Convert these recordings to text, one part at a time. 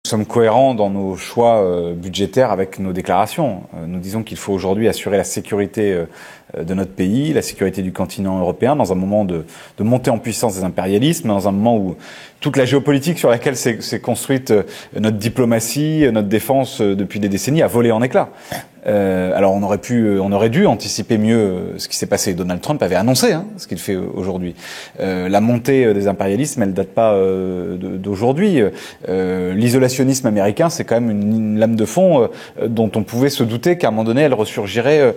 Nous sommes cohérents dans nos choix budgétaires avec nos déclarations. Nous disons qu'il faut aujourd'hui assurer la sécurité de notre pays, la sécurité du continent européen, dans un moment de montée en puissance des impérialismes, dans un moment où toute la géopolitique sur laquelle s'est construite notre diplomatie, notre défense depuis des décennies a volé en éclats. Alors on aurait dû anticiper mieux ce qui s'est passé. Donald Trump avait annoncé ce qu'il fait aujourd'hui. La montée des impérialismes, elle date pas d'aujourd'hui. L'isolationnisme américain, c'est quand même une lame de fond dont on pouvait se douter qu'à un moment donné, elle ressurgirait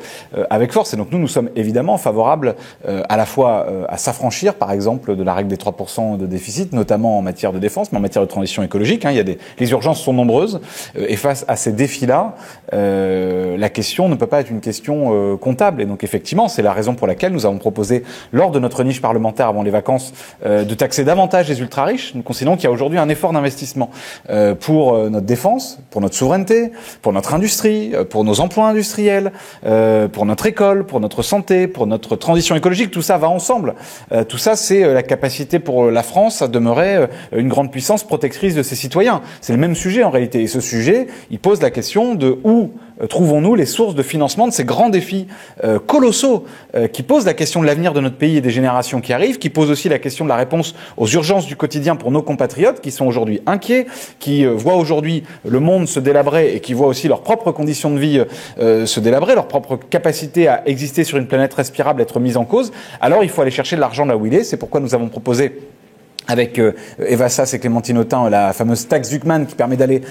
avec force. Et donc nous sommes évidemment favorables à la fois à s'affranchir, par exemple, de la règle des 3% de déficit, notamment en matière de défense, mais en matière de transition écologique. Les urgences sont nombreuses. Et face à ces défis-là, la question ne peut pas être une question comptable. Et donc effectivement, c'est la raison pour laquelle nous avons proposé, lors de notre niche parlementaire avant les vacances, de taxer davantage les ultra-riches. Nous considérons qu'il y a aujourd'hui un effort d'investissement pour notre défense, pour notre souveraineté, pour notre industrie, pour nos emplois industriels, pour notre école, pour notre santé, pour notre transition écologique. Tout ça va ensemble. Tout ça, c'est la capacité pour la France à demeurer une grande puissance protectrice de ses citoyens. C'est le même sujet en réalité. Et ce sujet, il pose la question de où trouvons-nous les sources de financement de ces grands défis colossaux qui posent la question de l'avenir de notre pays et des générations qui arrivent, qui posent aussi la question de la réponse aux urgences du quotidien pour nos compatriotes qui sont aujourd'hui inquiets, qui voient aujourd'hui le monde se délabrer et qui voient aussi leurs propres conditions de vie se délabrer, leur propre capacité à exister sur une planète respirable être mise en cause. Alors il faut aller chercher de l'argent là où il est. C'est pourquoi nous avons proposé avec Eva Sass et Clémentine Autain, la fameuse taxe Zuckman qui permet d'aller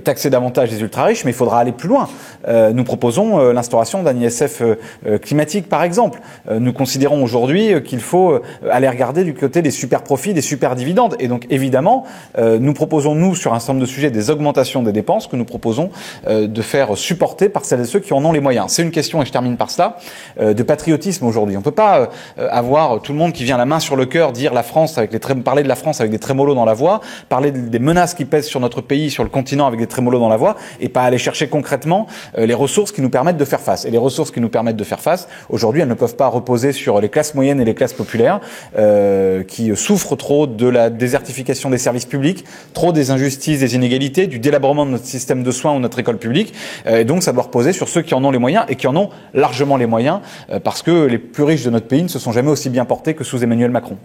taxer davantage les ultra-riches, mais il faudra aller plus loin. Nous proposons l'instauration d'un ISF climatique, par exemple. Nous considérons aujourd'hui qu'il faut aller regarder du côté des super profits, des super dividendes. Et donc, évidemment, nous proposons, nous, sur un certain nombre de sujets, des augmentations des dépenses que nous proposons de faire supporter par celles et ceux qui en ont les moyens. C'est une question, et je termine par cela, de patriotisme aujourd'hui. On ne peut pas avoir tout le monde qui vient la main sur le cœur dire la France avec parler de la France avec des trémolos dans la voix, parler des menaces qui pèsent sur notre pays, sur le continent avec des trémolos dans la voix, et pas aller chercher concrètement les ressources qui nous permettent de faire face. Et les ressources qui nous permettent de faire face, aujourd'hui, elles ne peuvent pas reposer sur les classes moyennes et les classes populaires qui souffrent trop de la désertification des services publics, trop des injustices, des inégalités, du délabrement de notre système de soins ou notre école publique. Et donc, ça doit reposer sur ceux qui en ont les moyens et qui en ont largement les moyens, parce que les plus riches de notre pays ne se sont jamais aussi bien portés que sous Emmanuel Macron.